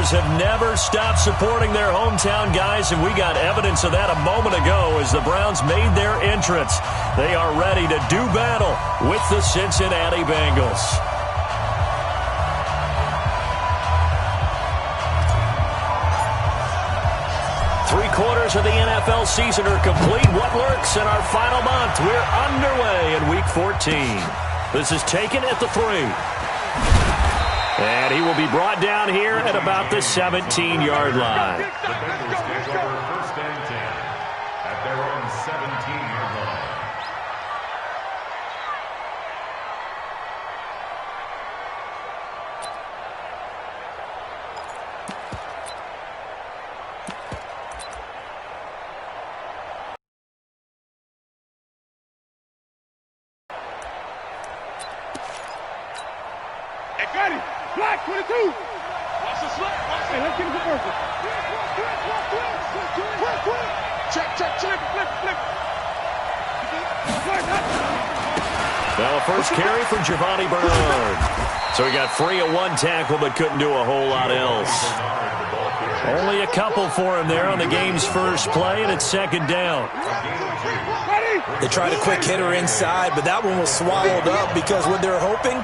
Bengals have never stopped supporting their hometown guys, and we got evidence of that a moment ago as the Browns made their entrance. They are ready to do battle with the Cincinnati Bengals. Three-quarters of the NFL season are complete. What lurks in our final month? We're underway in Week 14. This is taken at the 3. And he will be brought down here at about the 17-yard line. The Bengals take over first and 10 at their own 17-yard line. Black 22. Watch the slip. Hey, let's get him to person. Check. Flip. Now a first carry for Giovanni Bernard. So he got free of one tackle but couldn't do a whole lot else. Only a couple for him there on the game's first play, and it's second down. They tried a quick hitter inside, but that one was swallowed up because what they're hoping,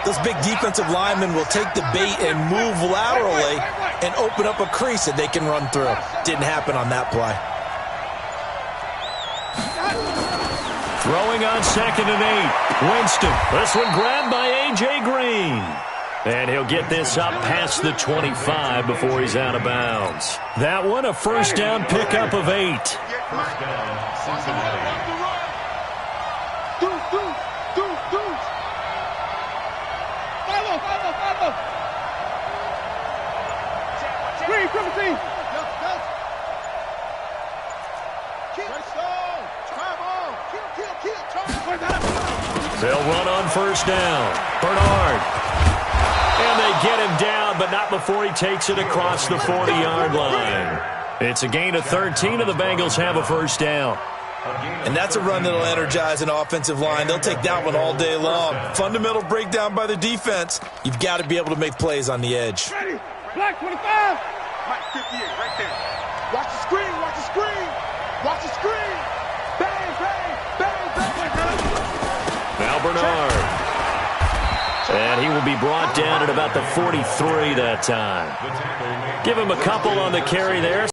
those big defensive linemen will take the bait and move laterally and open up a crease that they can run through. Didn't happen on that play. Throwing on 2nd and 8. Winston. This one grabbed by A.J. Green. And he'll get this up past the 25 before he's out of bounds. That one a first down pickup of 8. First down, Cincinnati. Follow. Green, 17. They'll run on first down. Bernard. And they get him down, but not before he takes it across the 40-yard line. It's a gain of 13, and the Bengals have a first down. And that's a run that'll energize an offensive line. They'll take that one all day long. Fundamental breakdown by the defense. You've got to be able to make plays on the edge. Ready. Black 25. Mike 58, right there. Watch the screen. Bang. Now Bernard. And he will be brought down at about the 43 that time. Give him a couple on the carry there.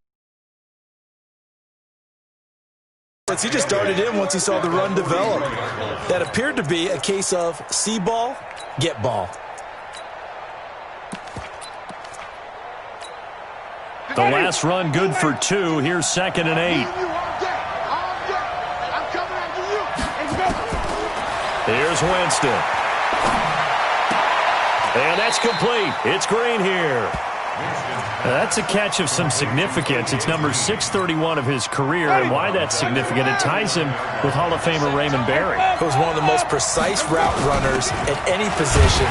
He just darted in once he saw the run develop. That appeared to be a case of see ball, get ball. The last run good for 2. Here's 2nd and 8. Here's Winston. And that's complete. It's Green here. That's a catch of some significance. It's number 631 of his career, and why that's significant, it ties him with Hall of Famer Raymond Berry. He was one of the most precise route runners at any position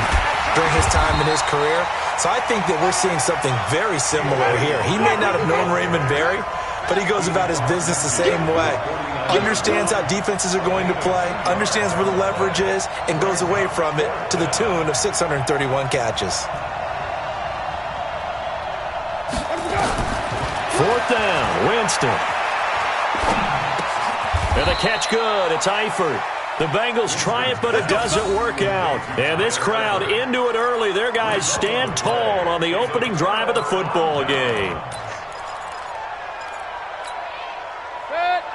during his time in his career. So I think that we're seeing something very similar here. He may not have known Raymond Berry, but he goes about his business the same way. Understands how defenses are going to play, understands where the leverage is, and goes away from it to the tune of 631 catches. 4th down, Winston. And the catch good. It's Eifert. The Bengals try it, but it doesn't work out. And this crowd into it early. Their guys stand tall on the opening drive of the football game.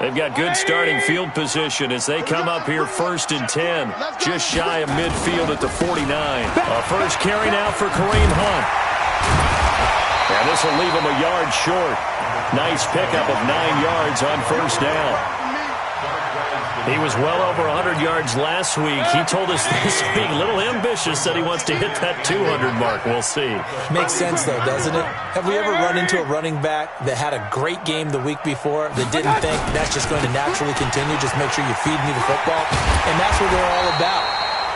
They've got good starting field position as they come up here 1st and 10, just shy of midfield at the 49. A first carry now for Kareem Hunt. And this will leave him a yard short. Nice pickup of 9 yards on first down. He was well over 100 yards last week. He told us this week, a little ambitious, said he wants to hit that 200 mark. We'll see. Makes sense, though, doesn't it? Have we ever run into a running back that had a great game the week before that didn't think that's just going to naturally continue? Just make sure you feed me the football. And that's what they're all about.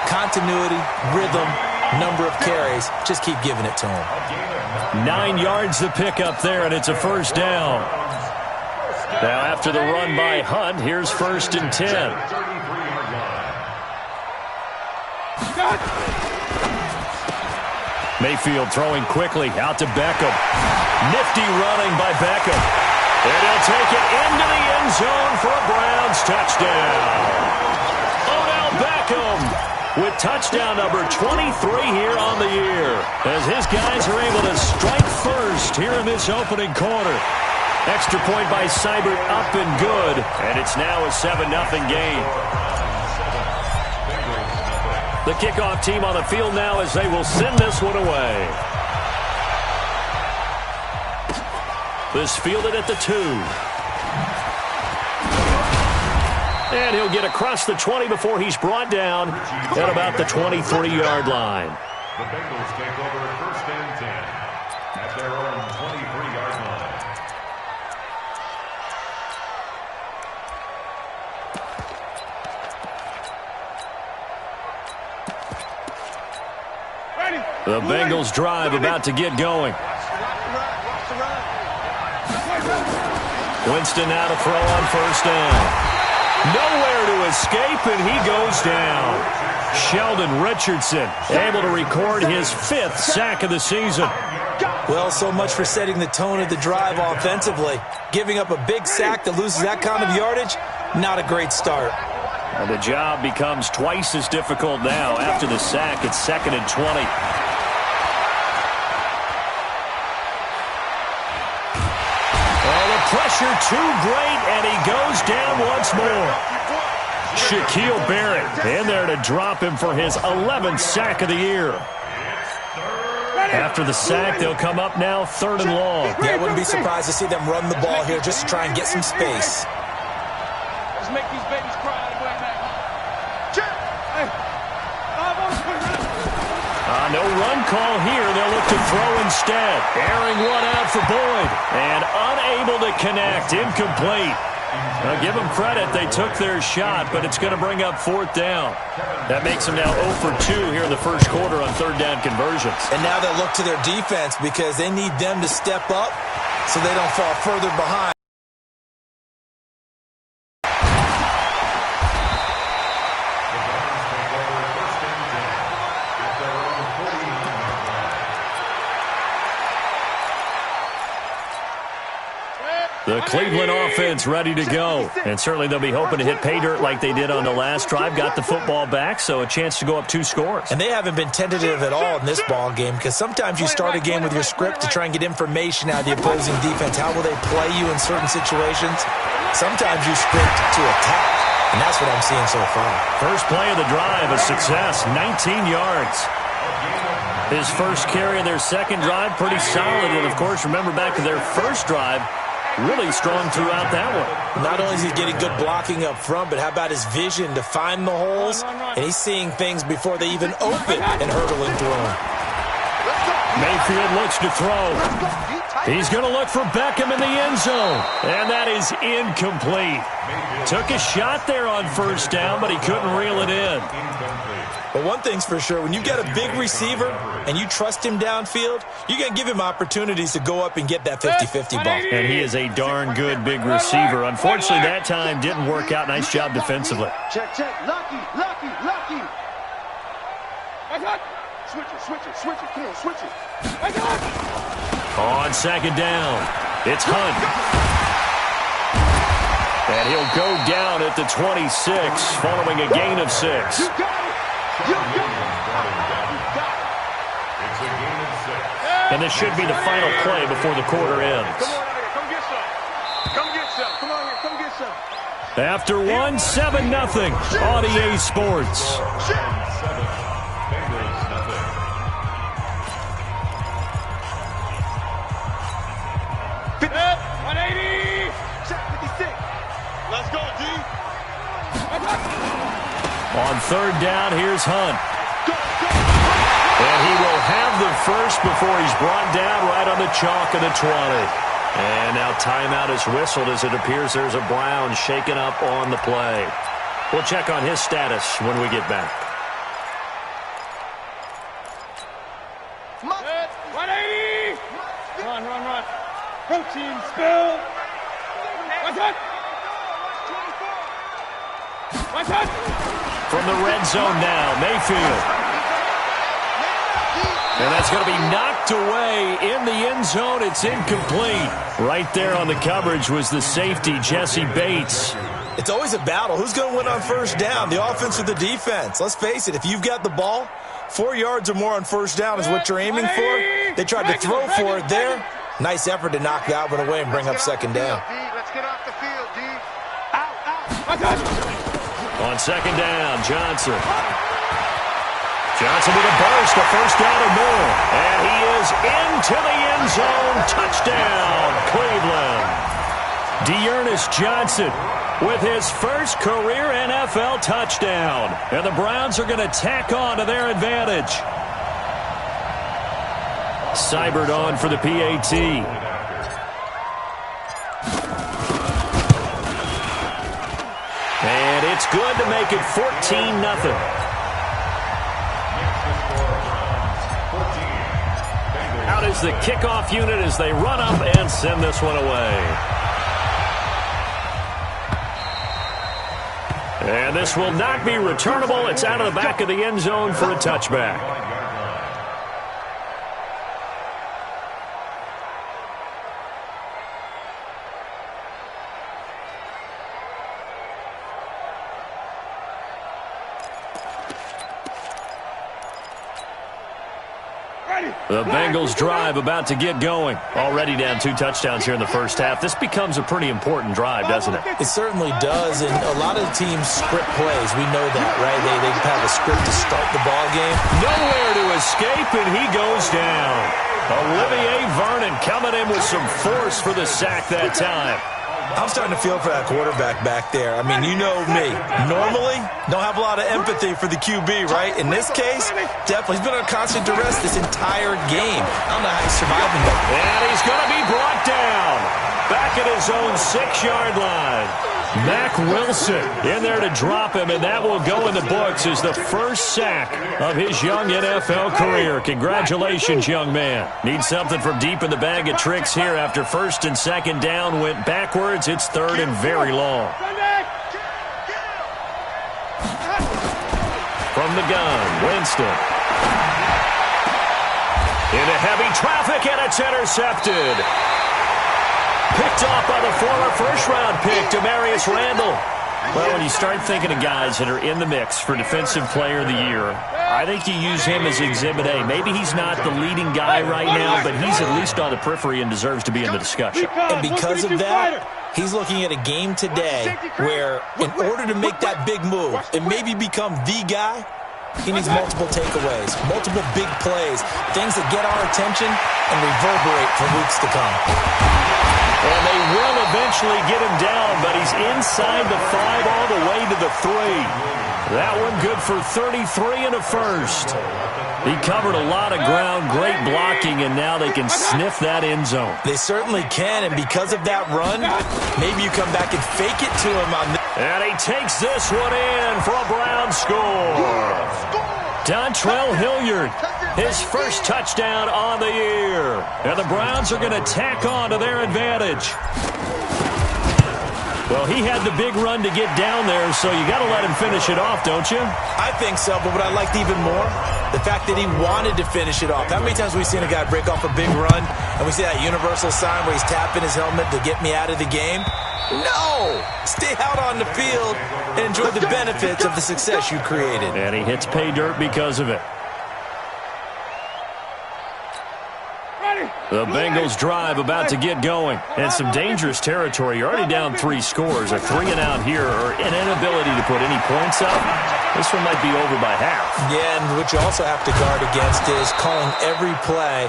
Continuity, rhythm, number of carries. Just keep giving it to him. 9 yards to pick up there, and it's a first down. Now, after the run by Hunt, here's 1st and 10. Mayfield throwing quickly out to Beckham. Nifty running by Beckham. And he'll take it into the end zone for a Browns touchdown. Odell Beckham with touchdown number 23 here on the year, as his guys are able to strike first here in this opening quarter. Extra point by Seibert up and good, and it's now a 7-0 game. The kickoff team on the field now as they will send this one away. This fielded at the 2. And he'll get across the 20 before he's brought down at about the 23-yard line. The Bengals take over 1st and 10 at their own 23-yard line. The Bengals drive about to get going. Winston now to throw on 1st down. Nowhere to escape, and he goes down. Sheldon Richardson able to record his 5th sack of the season. Well, so much for setting the tone of the drive offensively. Giving up a big sack that loses that kind of yardage, not a great start. And the job becomes twice as difficult now. After the sack, it's 2nd and 20. Pressure too great, and he goes down once more. Shaquille Barrett in there to drop him for his 11th sack of the year. After the sack, they'll come up now 3rd and long. Yeah, I wouldn't be surprised to see them run the ball here just to try and get some space. Let's make these babies cry. No run call here. They'll look to throw instead. Airing one out for Boyd. And unable to connect. Incomplete. Now, give them credit. They took their shot, but it's going to bring up 4th down. That makes them now 0 for 2 here in the first quarter on 3rd down conversions. And now they'll look to their defense because they need them to step up so they don't fall further behind. The Cleveland offense ready to go. And certainly they'll be hoping to hit pay dirt like they did on the last drive. Got the football back, so a chance to go up 2 scores. And they haven't been tentative at all in this ball game because sometimes you start a game with your script to try and get information out of the opposing defense. How will they play you in certain situations? Sometimes you script to attack, and that's what I'm seeing so far. First play of the drive, a success, 19 yards. His first carry of their second drive, pretty solid. And, of course, remember back to their first drive, really strong throughout that one. Not only is he getting good blocking up front, but how about his vision to find the holes? And he's seeing things before they even open and hurdling through them. Mayfield looks to throw. He's going to look for Beckham in the end zone. And that is incomplete. Took a shot there on 1st down, but he couldn't reel it in. But one thing's for sure, when you got a big receiver and you trust him downfield, you're going to give him opportunities to go up and get that 50-50 ball. And he is a darn good big receiver. Unfortunately, that time didn't work out. Nice job defensively. Check. Lucky. Switch it. Come on, switch it. On 2nd down, it's Hunt. And he'll go down at the 26 following a gain of 6. You got it. And this should be the final play before the quarter ends. Come get some. Come on here. Come get some. After 7-0 on EA Sports. Let's go, D. On 3rd down, here's Hunt. And he will have the first before he's brought down right on the chalk of the 20. And now timeout is whistled as it appears there's a Brown shaken up on the play. We'll check on his status when we get back. 180. Run. Go team, spill. What's that? What's that? From the red zone now, Mayfield. And that's going to be knocked away in the end zone. It's incomplete. Right there on the coverage was the safety, Jesse Bates. It's always a battle. Who's going to win on first down, the offense or the defense? Let's face it, if you've got the ball, 4 yards or more on first down is what you're aiming for. They tried to throw for it there. Nice effort to knock that one away and bring up second down. Let's get off the field, D. Out. On second down, Johnson. Johnson with a burst, a first down or more. And he is into the end zone. Touchdown, Cleveland. Dearness Johnson with his first career NFL touchdown. And the Browns are going to tack on to their advantage. Seibert on for the PAT. And it's good to make it 14-0. Out is the kickoff unit as they run up and send this one away. And this will not be returnable. It's out of the back of the end zone for a touchback. The Bengals drive about to get going. Already down 2 touchdowns here in the first half. This becomes a pretty important drive, doesn't it? It certainly does, and a lot of the teams script plays. We know that, right? They have a script to start the ball game. Nowhere to escape, and he goes down. Olivier Vernon coming in with some force for the sack that time. I'm starting to feel for that quarterback back there. I mean, you know me. Normally, don't have a lot of empathy for the QB, right? In this case, definitely. He's been on constant duress this entire game. I don't know how he's surviving that. And he's going to be brought down. Back at his own 6-yard line. Mack Wilson in there to drop him, and that will go in the books as the first sack of his young NFL career. Congratulations, young man. Need something from deep in the bag of tricks here after first and second down went backwards. It's third and very long. From the gun, Winston. Into heavy traffic, and it's intercepted. Picked off by the former first-round pick, Demarius Randall. Well, when you start thinking of guys that are in the mix for Defensive Player of the Year, I think you use him as Exhibit A. Maybe he's not the leading guy right now, but he's at least on the periphery and deserves to be in the discussion. And because of that, he's looking at a game today where in order to make that big move and maybe become the guy, he needs multiple takeaways, multiple big plays, things that get our attention and reverberate for weeks to come. And they will eventually get him down, but he's inside the 5 all the way to the 3. That one good for 33 and a first. He covered a lot of ground, great blocking, and now they can sniff that end zone. They certainly can, and because of that run, maybe you come back and fake it to him on this. And he takes this one in for a Brown score. Dontrell Hilliard, his first touchdown on the year. And the Browns are going to tack on to their advantage. Well, he had the big run to get down there, so you got to let him finish it off, don't you? I think so, but what I liked even more, the fact that he wanted to finish it off. How many times have we seen a guy break off a big run, and we see that universal sign where he's tapping his helmet to get me out of the game? No! Stay out on the field and enjoy the benefits of the success you created. And he hits pay dirt because of it. The Bengals drive about to get going. And some dangerous territory. You're already down 3 scores. A 3-and-out here or an inability to put any points up. This one might be over by half. Yeah, and what you also have to guard against is calling every play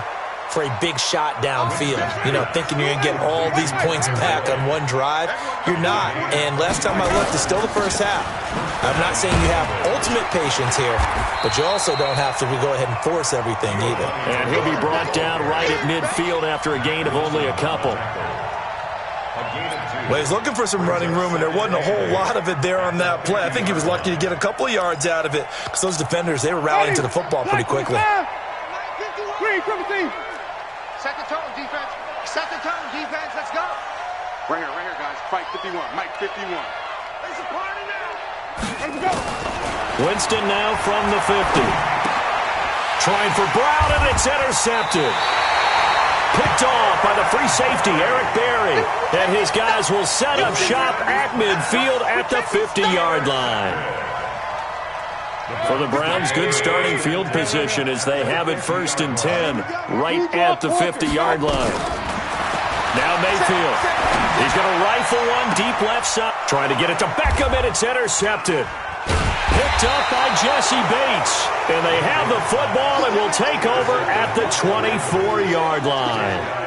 for a big shot downfield. You know, thinking you're going to get all these points back on one drive. You're not. And last time I looked, it's still the first half. I'm not saying you have ultimate patience here, but you also don't have to go ahead and force everything either. And he'll be brought down right at midfield after a gain of only a couple. Well, he's looking for some running room, and there wasn't a whole lot of it there on that play. I think he was lucky to get a couple of yards out of it because those defenders, they were rallying to the football pretty quickly. Set the tone, defense. Set the tone, defense. Let's go. Right here, guys. Fight 51. Mike 51. It's a party now. Let's go. Winston now from the 50. Trying for Brown, and it's intercepted. Picked off by the free safety, Eric Berry. And his guys will set up shop at midfield at the 50-yard line. For the Browns, good starting field position as they have it 1st and 10 right at the 50-yard line. Now Mayfield. He's going to rifle one deep left side. Trying to get it to Beckham, and it's intercepted. Picked up by Jesse Bates. And they have the football and will take over at the 24-yard line.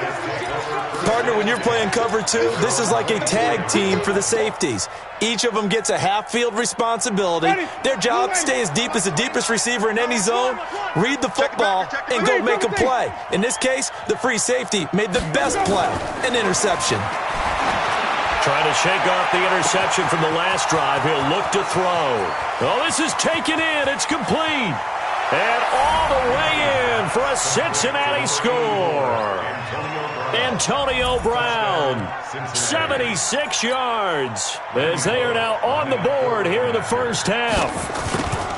Partner, when you're playing cover 2, this is like a tag team for the safeties. Each of them gets a half-field responsibility. Their job, stay as deep as the deepest receiver in any zone, read the football, and go make a play. In this case, the free safety made the best play, an interception. Trying to shake off the interception from the last drive. He'll look to throw. Oh, this is taken in. It's complete. And all the way in for a Cincinnati score. Antonio Brown, 76 yards, as they are now on the board here in the first half.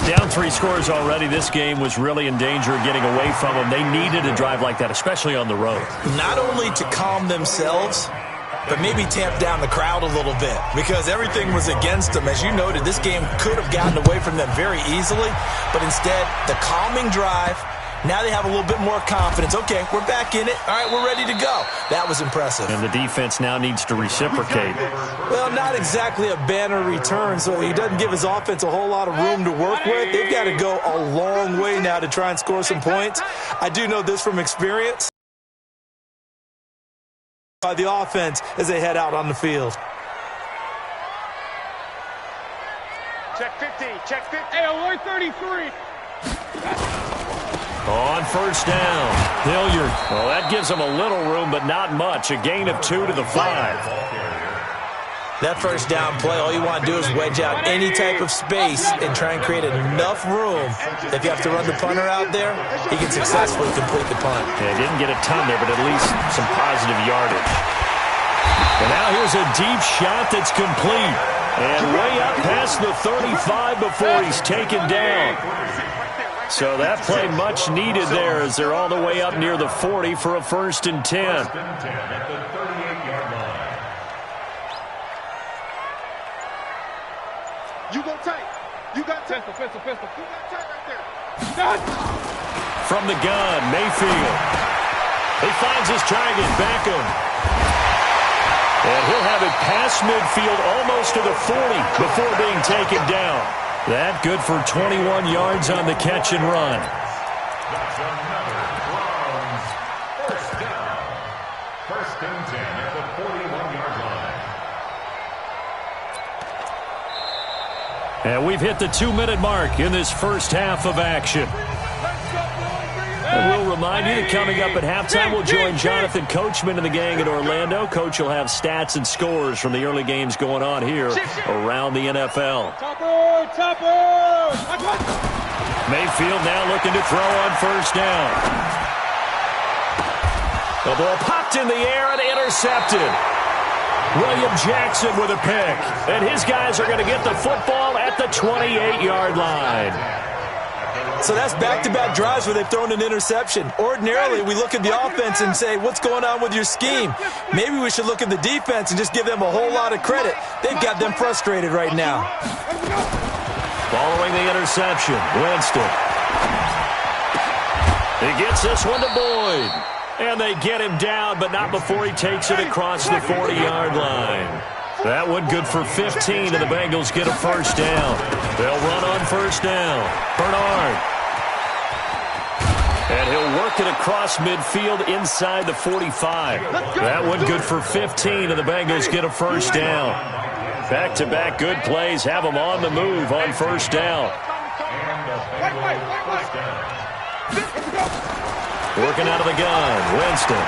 Down 3 scores already. This game was really in danger of getting away from them. They needed a drive like that, especially on the road. Not only to calm themselves, but maybe tamp down the crowd a little bit because everything was against them. As you noted, this game could have gotten away from them very easily, but instead, the calming drive, now they have a little bit more confidence. Okay, we're back in it. All right, we're ready to go. That was impressive. And the defense now needs to reciprocate. Well, not exactly a banner return, so he doesn't give his offense a whole lot of room to work with. They've got to go a long way now to try and score some points. I do know this from experience. By the offense as they head out on the field. Check 50, check 50. Hey, alert 33. On first down, Hilliard. Well, that gives them a little room, but not much. A gain of 2 to the 5. That first down play, all you want to do is wedge out any type of space and try and create enough room. If you have to run the punter out there, he can successfully complete the punt. Yeah, he didn't get a ton there, but at least some positive yardage. And now here's a deep shot that's complete. And way up past the 35 before he's taken down. So that play much needed there as they're all the way up near the 40 for a 1st and 10. You go tight. You got tight. Pistol. You got tight right there. From the gun, Mayfield. He finds his target, Beckham. And he'll have it past midfield almost to the 40 before being taken down. That good for 21 yards on the catch and run. That's another Browns first down. 1st and 10 at the 41-yard line. And we've hit the 2-minute mark in this first half of action. And we'll remind you that coming up at halftime, we'll join Jonathan Coachman and the gang in Orlando. Coach will have stats and scores from the early games going on here around the NFL. Mayfield now looking to throw on first down. The ball popped in the air and intercepted. William Jackson with a pick. And his guys are going to get the football at the 28-yard line. So that's back-to-back drives where they've thrown an interception. Ordinarily, we look at the offense and say, what's going on with your scheme? Maybe we should look at the defense and just give them a whole lot of credit. They've got them frustrated right now. Following the interception, Winston. He gets this one to Boyd. And they get him down, but not before he takes it across the 40-yard line. That one good for 15, and the Bengals get a first down. They'll run on first down. Bernard. And he'll work it across midfield inside the 45. That one good for 15, and the Bengals get a first down. Back-to-back good plays have them on the move on first down. Working out of the gun, Winston.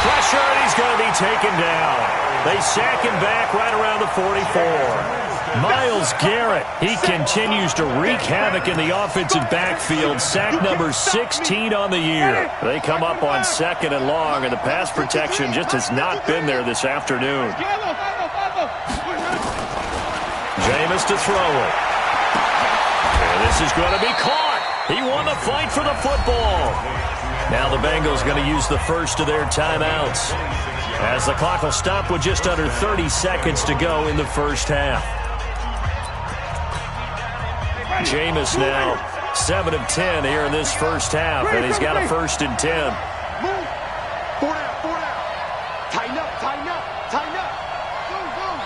Pressure, and he's going to be taken down. They sack him back right around the 44. Myles Garrett, he continues to wreak havoc in the offensive backfield. Sack number 16 on the year. They come up on 2nd and long, and the pass protection just has not been there this afternoon. Jameis to throw it. And this is going to be caught. He won the fight for the football. Now the Bengals going to use the first of their timeouts, as the clock will stop with just under 30 seconds to go in the first half. Jameis now 7 of 10 here in this first half, and he's got a 1st and 10. Move. 4 down, 4 down. Tighten up, tighten up, tighten up. Move, move.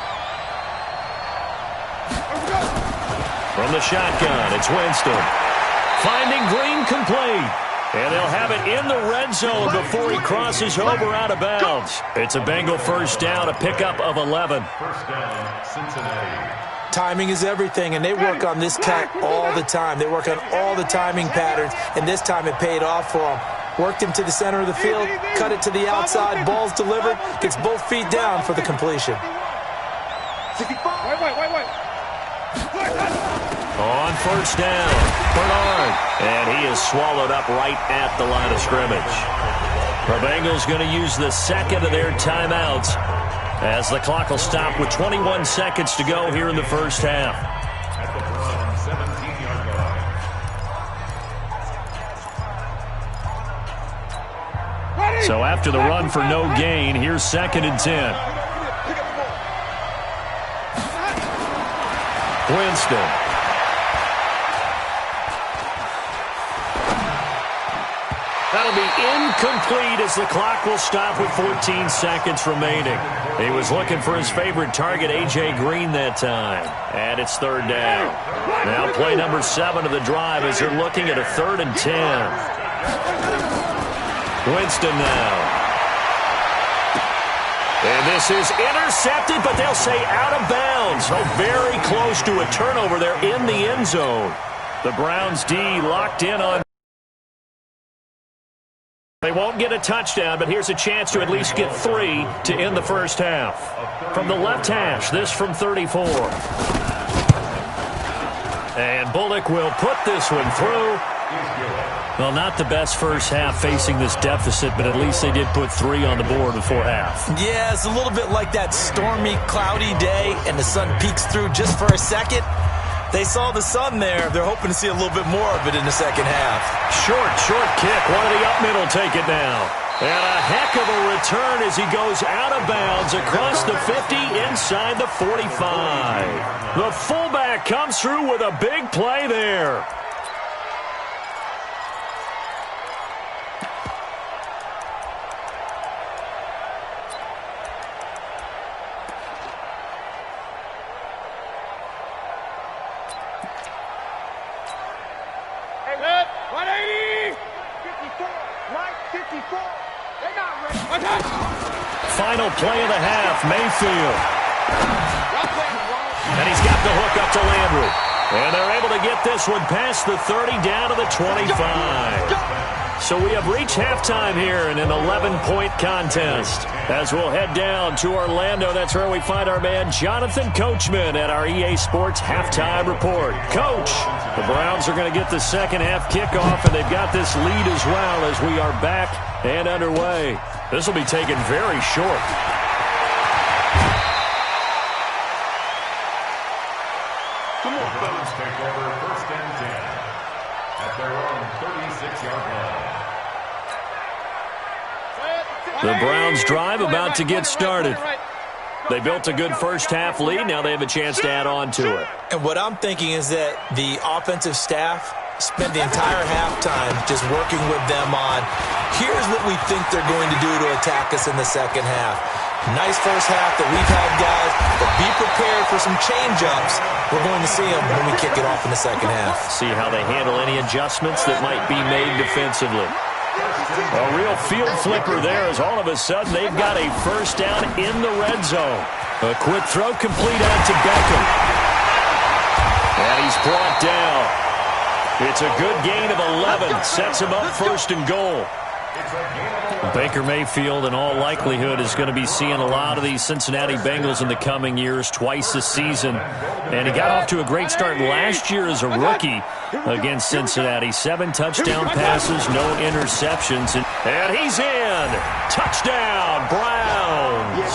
Let's go. From the shotgun, it's Winston. Finding Green complete. And they'll have it in the red zone before he crosses over out of bounds. It's a Bengal first down, a pickup of 11. First down, Cincinnati. Timing is everything, and they work on this cut all the time. They work on all the timing patterns, and this time it paid off for them. Worked him to the center of the field, cut it to the outside, ball's delivered, gets both feet down for the completion. 65. Wait. On first down, Bernard. And he is swallowed up right at the line of scrimmage. The Bengals going to use the second of their timeouts, as the clock will stop with 21 seconds to go here in the first half. At the Browns 17-yard line. So after the run for no gain, here's 2nd and 10. Winston. That'll be incomplete as the clock will stop with 14 seconds remaining. He was looking for his favorite target, A.J. Green, that time. And it's 3rd down. Now play number 7 of the drive as they're looking at a 3rd and 10. Winston now. And this is intercepted, but they'll say out of bounds. Oh, very close to a turnover there in the end zone. The Browns D locked in on. They won't get a touchdown, but here's a chance to at least get 3 to end the first half. From the left hash, this from 34. And Bullock will put this one through. Well, not the best first half facing this deficit, but at least they did put 3 on the board before half. Yeah, it's a little bit like that stormy, cloudy day, and the sun peeks through just for a second. They saw the sun there. They're hoping to see a little bit more of it in the second half. Short kick. One of the up middle take it now. And a heck of a return as he goes out of bounds across the 50 inside the 45. The fullback comes through with a big play there. Final play of the half, Mayfield. And he's got the hook up to Landry. And they're able to get this one past the 30 down to the 25. So we have reached halftime here in an 11-point contest. As we'll head down to Orlando, that's where we find our man Jonathan Coachman at our EA Sports Halftime Report. Coach, the Browns are going to get the second half kickoff, and they've got this lead as well as we are back and underway. This will be taken very short. The Browns take over 1st and 10 at their own 36-yard line. The Browns drive about to get started. They built a good first half lead. Now they have a chance to add on to it. And what I'm thinking is that the offensive staff spent the entire halftime just working with them on, here's what we think they're going to do to attack us in the second half. Nice first half that we've had, guys, but be prepared for some change-ups. We're going to see them when we kick it off in the second half. See how they handle any adjustments that might be made defensively. A real field flipper there as all of a sudden they've got a first down in the red zone. A quick throw complete out to Beckham. And he's brought down. It's a good gain of 11. Sets him up 1st and goal. Baker Mayfield, in all likelihood, is going to be seeing a lot of these Cincinnati Bengals in the coming years, twice this season. And he got off to a great start last year as a rookie against Cincinnati. 7 touchdown passes, no interceptions. And he's in. Touchdown, Browns.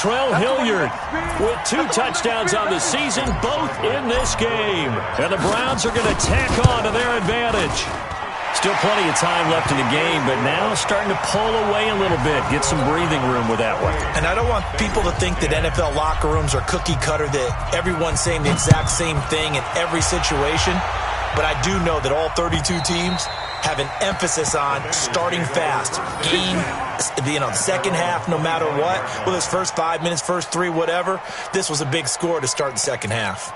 Latrell Hilliard with 2 touchdowns on the season, both in this game. And the Browns are going to tack on to their advantage. Still plenty of time left in the game, but now starting to pull away a little bit, get some breathing room with that one. And I don't want people to think that NFL locker rooms are cookie cutter, that everyone's saying the exact same thing in every situation. But I do know that all 32 teams have an emphasis on starting fast. Game, the second half, no matter what. Well, it's first 5 minutes, first 3, whatever. This was a big score to start the second half.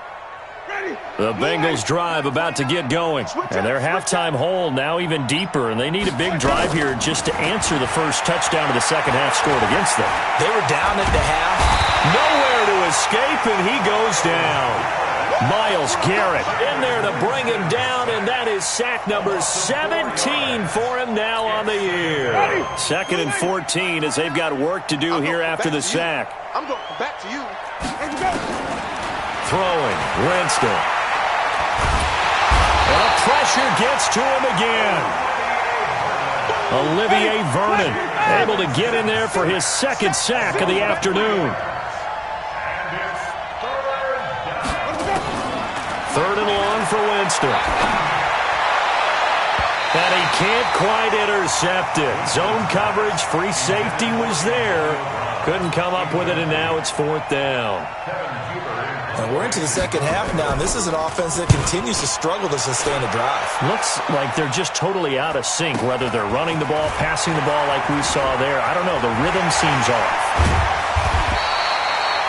The Bengals drive about to get going. And their halftime hole now even deeper. And they need a big drive here just to answer the first touchdown of the second half scored against them. They were down at the half. Nowhere to escape, and he goes down. Myles Garrett in there to bring him down, and that is sack number 17 for him now on the year. 2nd and 14 as they've got work to do here after the sack. I'm going back to you. Throwing, Winston. And the pressure gets to him again. Olivier Vernon able to get in there for his 2nd sack of the afternoon. 3rd and long for Winston. And he can't quite intercept it. Zone coverage, free safety was there. Couldn't come up with it, and now it's 4th down. And we're into the second half now, and this is an offense that continues to struggle to sustain a drive. Looks like they're just totally out of sync, whether they're running the ball, passing the ball like we saw there. I don't know. The rhythm seems off.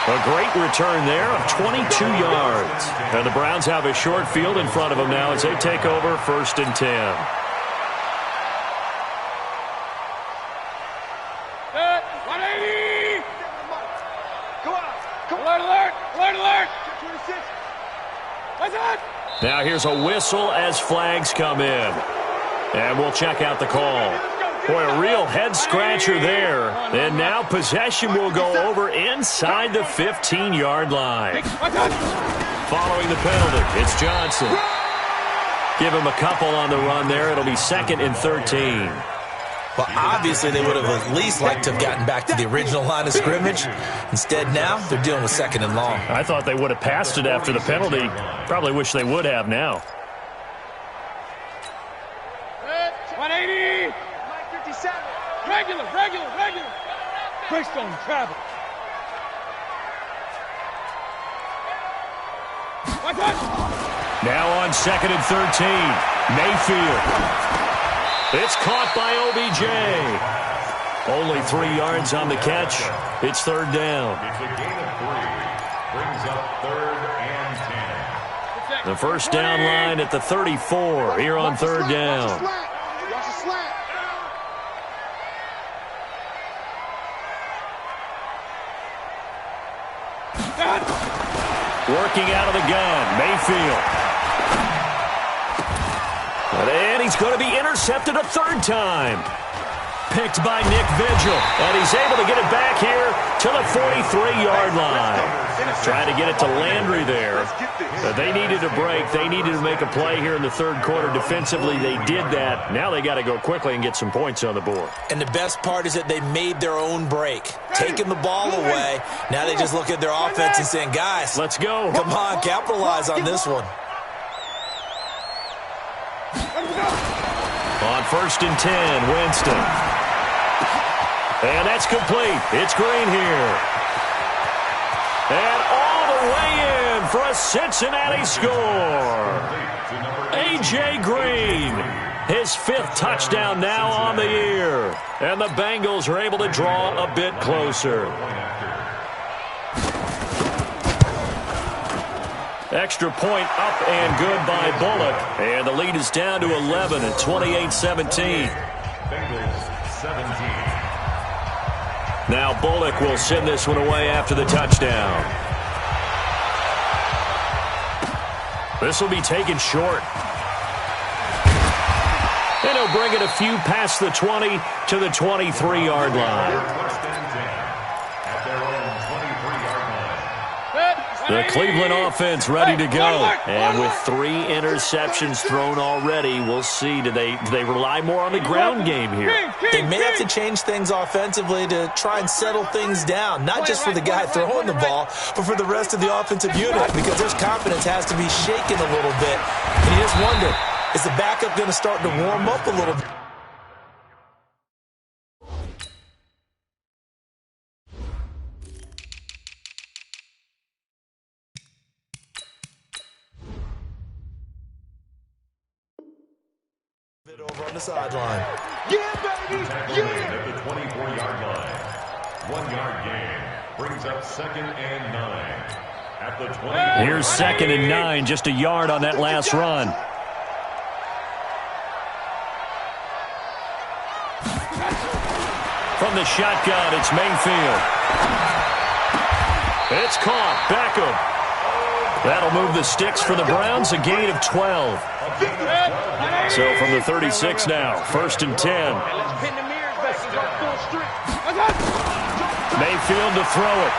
A great return there of 22 yards. And the Browns have a short field in front of them now as they take over 1st and 10. Good. 180. Go on. Alert, alert. Alert, alert. 26. What's that? Now here's a whistle as flags come in. And we'll check out the call. Boy, a real head-scratcher there. And now possession will go over inside the 15-yard line. Following the penalty, it's Johnson. Give him a couple on the run there. It'll be 2nd and 13. Well, obviously they would have at least liked to have gotten back to the original line of scrimmage. Instead, now they're dealing with 2nd and long. I thought they would have passed it after the penalty. Probably wish they would have now. 180. 57. Regular. Greystone travel. Now on 2nd and 13. Mayfield. It's caught by OBJ. Only 3 yards on the catch. It's 3rd down. It's a gain of 3. Brings up 3rd and 10. The first down line at the 34 here on 3rd down. Working out of the gun, Mayfield. And he's going to be intercepted a 3rd time. Picked by Nick Vigil. And he's able to get it back here to the 43-yard line. Trying to get it to Landry there. But they needed a break. They needed to make a play here in the 3rd quarter. Defensively, they did that. Now they got to go quickly and get some points on the board. And the best part is that they made their own break. Taking the ball away. Now they just look at their offense and saying, guys, let's go. Come on, capitalize on this one. On 1st and 10, Winston. And that's complete. It's Green here. And all the way in for a Cincinnati score. A.J. Green, his 5th touchdown now on the year. And the Bengals are able to draw a bit closer. Extra point up and good by Bullock. And the lead is down to 11 at 28-17. Bengals 17. Now Bullock will send this one away after the touchdown. This will be taken short. And he'll bring it a few past the 20 to the 23-yard line. The Cleveland offense ready to go. And with 3 interceptions thrown already, we'll see. Do they rely more on the ground game here? They may have to change things offensively to try and settle things down, not just for the guy throwing the ball, but for the rest of the offensive unit, because their confidence has to be shaken a little bit. And you just wonder, is the backup going to start to warm up a little bit? Over on the sideline. Yeah, baby! Yeah! At the 24-yard line. 1-yard gain brings up 2nd and 9. At the 20. Here's 2nd and 9, just a yard on that last run. From the shotgun, it's Mayfield. It's caught. Beckham. That'll move the sticks for the Browns, a gain of 12. So from the 36 now, 1st and 10. Mayfield to throw it.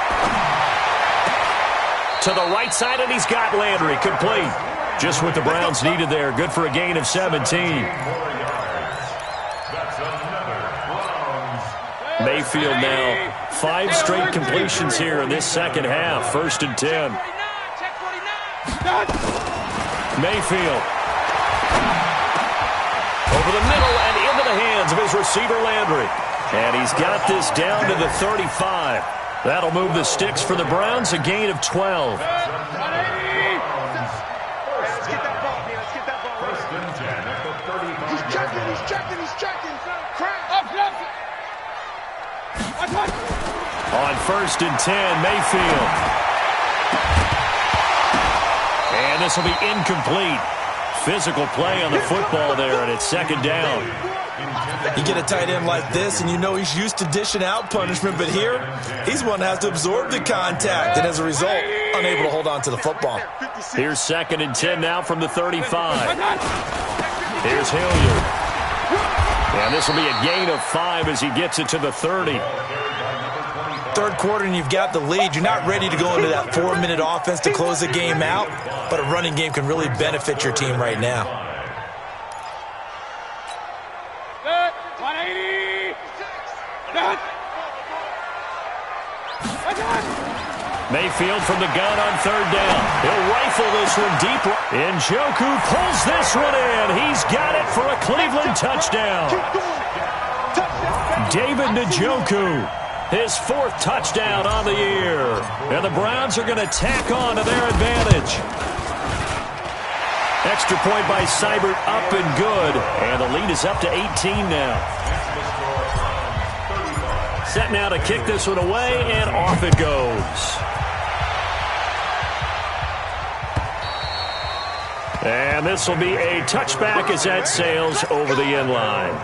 To the right side, and he's got Landry. Complete. Just what the Browns needed there. Good for a gain of 17. Mayfield now 5 straight completions here in this second half. 1st and 10. Mayfield. Over the middle and into the hands of his receiver, Landry. And he's got this down to the 35. That'll move the sticks for the Browns, a gain of 12. Let's get that ball here. Let's get that ball. 1st and 10 at the 35. He's checking. On 1st and 10, Mayfield. And this will be incomplete. Physical play on the football there, and it's 2nd down. You get a tight end like this, and you know he's used to dishing out punishment, but here, he's one that has to absorb the contact, and as a result, unable to hold on to the football. Here's 2nd and 10 now from the 35. Here's Hilliard. And this will be a gain of 5 as he gets it to the 30. 3rd quarter, and you've got the lead. You're not ready to go into that 4-minute offense to close the game out, but a running game can really benefit your team right now. 180. Mayfield from the gun on 3rd down. He'll rifle this one deep. Njoku pulls this one in. He's got it for a Cleveland touchdown. David Njoku, his 4th touchdown on the year. And the Browns are going to tack on to their advantage. Extra point by Seibert, up and good. And the lead is up to 18 now. Set now to kick this one away, and off it goes. And this will be a touchback as that sails over the end line.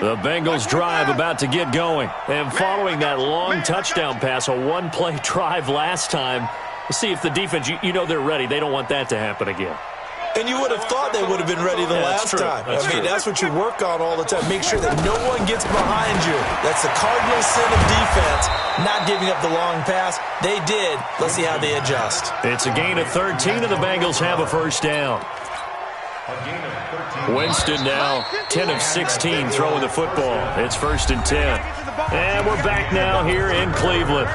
The Bengals drive about to get going. And following that long touchdown pass, a 1-play drive last time, we'll see if the defense, you know they're ready. They don't want that to happen again. And you would have thought they would have been ready the last time. That's what you work on all the time. Make sure that no one gets behind you. That's the cardinal sin of defense, not giving up the long pass. They did. Let's see how they adjust. It's a gain of 13, and the Bengals have a 1st down. Winston now 10 of 16 throwing the football. It's 1st and 10. And we're back now here in Cleveland.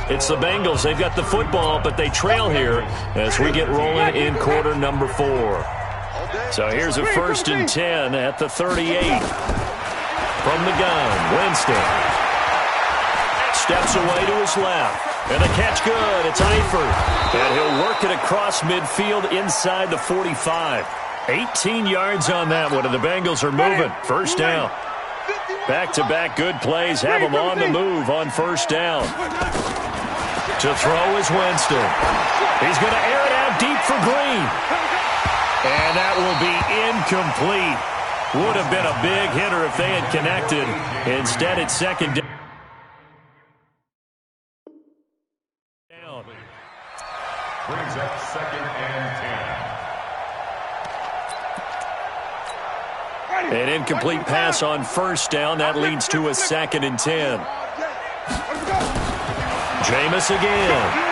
It's the Bengals. They've got the football, but they trail here as we get rolling in quarter number 4. So here's a 1st and 10 at the 38. From the gun, Winston steps away to his left. And the catch good. It's Eifert. And he'll work it across midfield inside the 45. 18 yards on that one, and the Bengals are moving. 1st down. Back-to-back good plays have them on the move on 1st down. To throw is Winston. He's going to air it out deep for Green. And that will be incomplete. Would have been a big hitter if they had connected. Instead, it's 2nd down. Brings up 2nd and 10. An incomplete pass on first down. That leads to a 2nd and 10. Jameis again.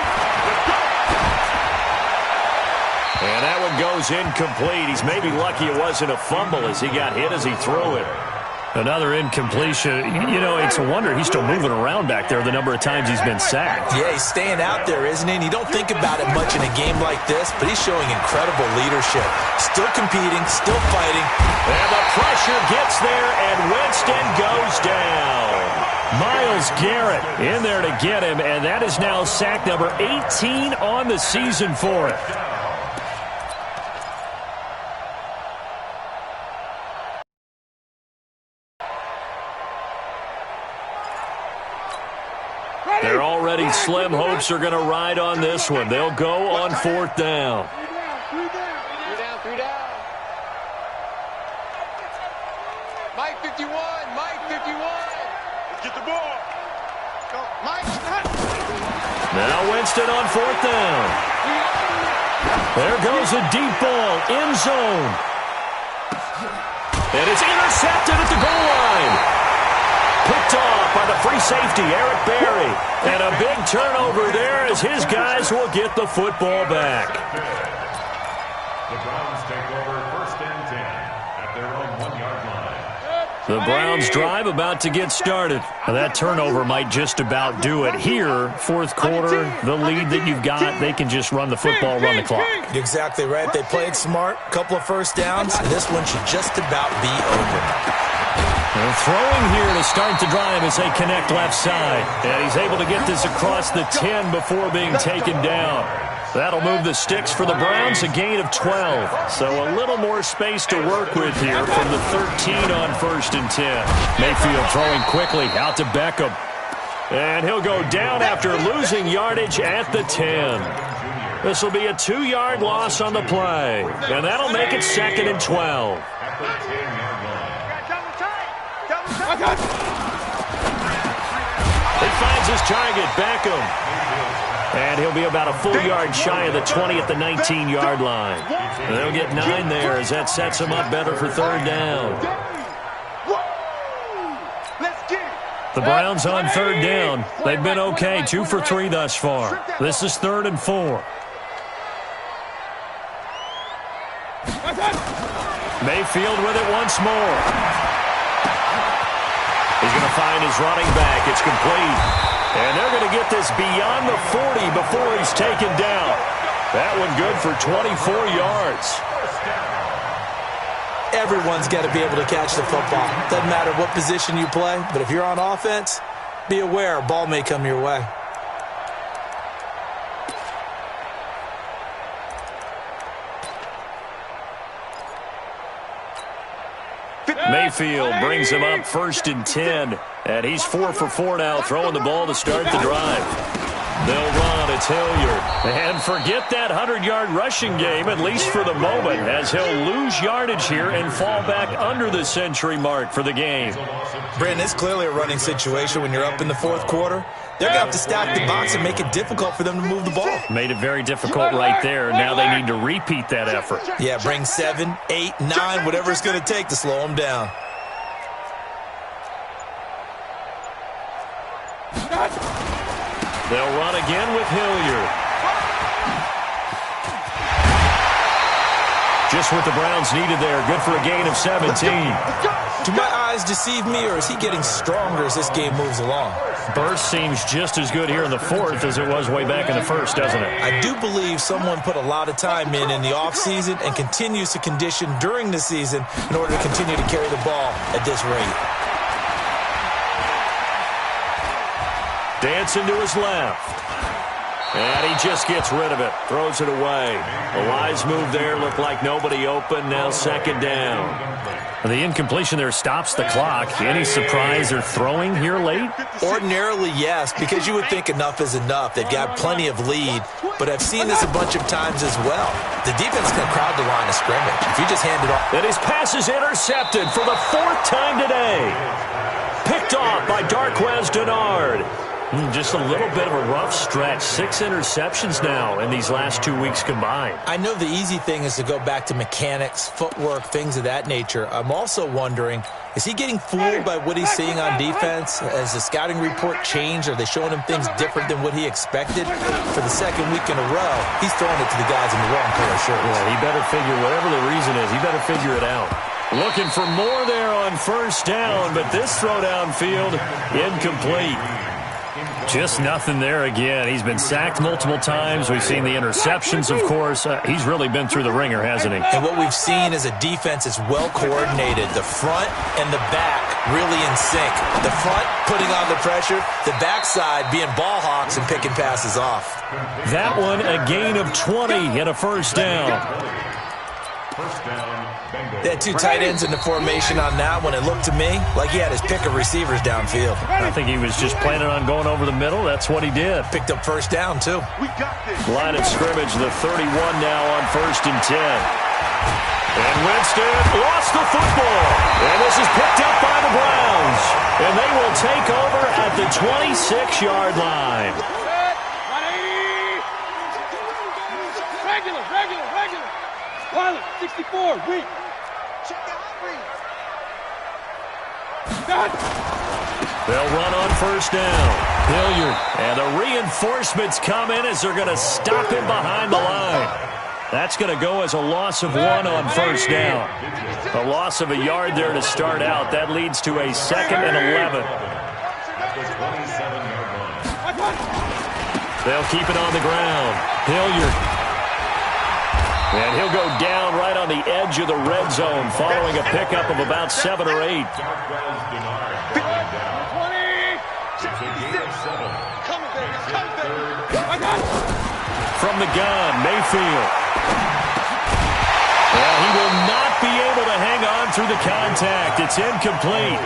And that one goes incomplete. He's maybe lucky it wasn't a fumble as he got hit as he threw it. Another incompletion. You know, it's a wonder he's still moving around back there the number of times he's been sacked. Yeah, he's staying out there, isn't he? And you don't think about it much in a game like this, but he's showing incredible leadership. Still competing, still fighting. And the pressure gets there, and Winston goes down. Myles Garrett in there to get him, and that is now sack number 18 on the season for him. They're already slim hopes are going to ride on this one. They'll go on 4th down. 3 down. Mike 51, Mike 51. Let's get the ball. Go, Mike. Now Winston on 4th down. There goes a deep ball, end zone. And it's intercepted at the goal line. Picked off by the free safety, Eric Berry. And a big turnover there as his guys will get the football back. The Browns take over 1st and 10 at their own 1-yard line. The Browns drive about to get started. Now, that turnover might just about do it. Here, 4th quarter, the lead that you've got, they can just run the football, run the clock. Exactly right. They played smart, couple of first downs, and this one should just about be over. They're throwing here to start the drive as they connect left side. And he's able to get this across the 10 before being taken down. That'll move the sticks for the Browns, a gain of 12. So a little more space to work with here from the 13 on 1st and 10. Mayfield throwing quickly out to Beckham. And he'll go down after losing yardage at the 10. This will be a 2-yard loss on the play. And that'll make it 2nd and 12. He finds his target, Beckham. And he'll be about a full yard shy of the 20 at the 19-yard line. And they'll get 9 there as that sets him up better for 3rd down. The Browns on 3rd down. They've been okay, 2 for 3 thus far. This is 3rd and 4. Mayfield with it once more. He's going to find his running back. It's complete. And they're going to get this beyond the 40 before he's taken down. That one good for 24 yards. Everyone's got to be able to catch the football. Doesn't matter what position you play, but if you're on offense, be aware a ball may come your way. Mayfield brings him up 1st and 10. And he's 4 for 4 now, throwing the ball to start the drive. They'll run. It's Hilliard. And forget that 100-yard rushing game, at least for the moment, as he'll lose yardage here and fall back under the century mark for the game. Brandon, it's clearly a running situation when you're up in the 4th quarter. They're going to have to stack the box and make it difficult for them to move the ball. Made it very difficult right there. Now they need to repeat that effort. Yeah, bring 7, 8, 9, whatever it's going to take to slow them down. They'll run again with Hilliard. Just what the Browns needed there. Good for a gain of 17. Do my eyes deceive me, or is he getting stronger as this game moves along? Burst seems just as good here in the 4th as it was way back in the 1st, doesn't it? I do believe someone put a lot of time in the offseason and continues to condition during the season in order to continue to carry the ball at this rate. Dancing to his left. And he just gets rid of it. Throws it away. A wise move there. Looked like nobody open. Now 2nd down. The incompletion there stops the clock. Any surprise they're throwing here late? Ordinarily, yes, because you would think enough is enough. They've got plenty of lead, but I've seen this a bunch of times as well. The defense can crowd the line of scrimmage. If you just hand it off. And his pass is intercepted for the 4th time today. Picked off by Darqueze Dennard. Just a little bit of a rough stretch. 6 interceptions now in these last 2 weeks combined. I know the easy thing is to go back to mechanics, footwork, things of that nature. I'm also wondering, is he getting fooled by what he's seeing on defense? Has the scouting report changed? Are they showing him things different than what he expected? For the second week in a row, he's throwing it to the guys in the wrong color shirts. Yeah, he better figure, whatever the reason is, he better figure it out. Looking for more there on first down, but this throw downfield incomplete. Just nothing there again. He's been sacked multiple times. We've seen the interceptions, of course. He's really been through the ringer, hasn't he? And what we've seen is a defense that's well coordinated. The front and the back really in sync. The front putting on the pressure, the backside being ball hawks and picking passes off. That one a gain of 20 and a first down. First down, Bengals. They had two tight ends in the formation on that one. It looked to me like he had his pick of receivers downfield. I think he was just planning on going over the middle. That's what he did. Picked up first down, too. We got this. Line of scrimmage, the 31 now on first and 10. And Winston lost the football. And this is picked up by the Browns. And they will take over at the 26-yard line. Regular. Pilot, 64, weak. Check the hot read. They'll run on first down. Hilliard. And the reinforcements come in as they're going to stop him behind the line. That's going to go as a loss of 1 on first down. A loss of a yard there to start out. That leads to a 2nd and 11. They'll keep it on the ground. Hilliard. And he'll go down right on the edge of the red zone following a pickup of about 7 or 8. From the gun, Mayfield. Well, he will not be able to hang on through the contact. It's incomplete.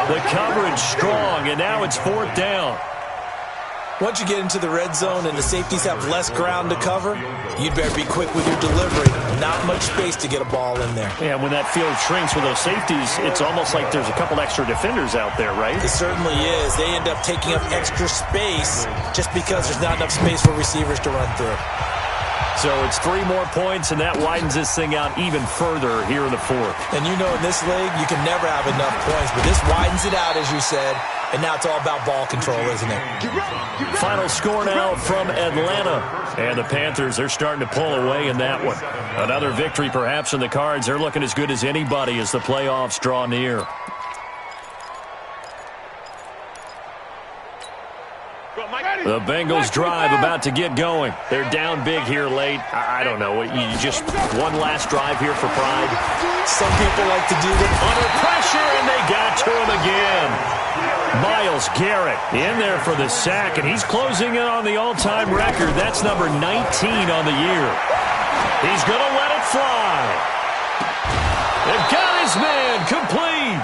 The coverage strong, and now it's 4th down. Once you get into the red zone and the safeties have less ground to cover, you'd better be quick with your delivery. Not much space to get a ball in there. Yeah, when that field shrinks with those safeties, it's almost like there's a couple extra defenders out there, right? It certainly is. They end up taking up extra space just because there's not enough space for receivers to run through. So it's 3 more points, and that widens this thing out even further here in the 4th. And you know in this league, you can never have enough points, but this widens it out, as you said, and now it's all about ball control, isn't it? Final score now from Atlanta. And the Panthers, they're starting to pull away in that one. Another victory perhaps in the cards. They're looking as good as anybody as the playoffs draw near. The Bengals drive about to get going. They're down big here late. I don't know. You just one last drive here for pride. Some people like to do it under pressure, and they got to him again. Myles Garrett in there for the sack, and he's closing in on the all-time record. That's number 19 on the year. He's going to let it fly. They've got his man complete.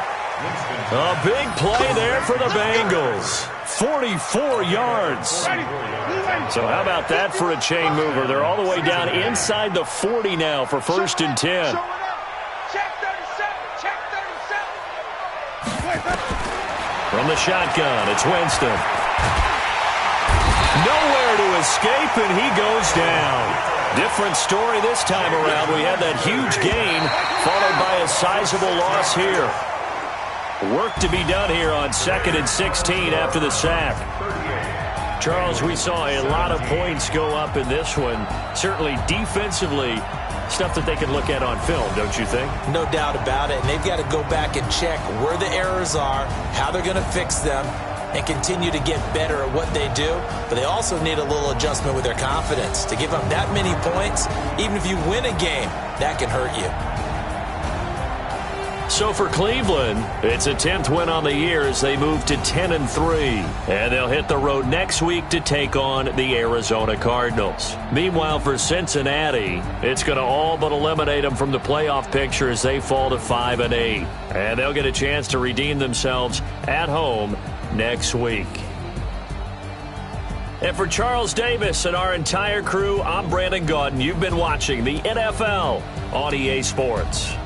A big play there for the Bengals. 44 yards. So how about that for a chain mover? They're all the way down inside the 40 now for first and 10. From the shotgun, it's Winston. Nowhere to escape, and he goes down. Different story this time around. We had that huge gain, followed by a sizable loss here. Work to be done here on 2nd and 16 after the sack. Charles, we saw a lot of points go up in this one. Certainly defensively, stuff that they can look at on film, don't you think? No doubt about it. And they've got to go back and check where the errors are, how they're going to fix them, and continue to get better at what they do. But they also need a little adjustment with their confidence. To give up that many points, even if you win a game, that can hurt you. So for Cleveland, it's a 10th win on the year as they move to 10-3. And they'll hit the road next week to take on the Arizona Cardinals. Meanwhile, for Cincinnati, it's going to all but eliminate them from the playoff picture as they fall to 5-8. And they'll get a chance to redeem themselves at home next week. And for Charles Davis and our entire crew, I'm Brandon Gaudin. You've been watching the NFL on EA Sports.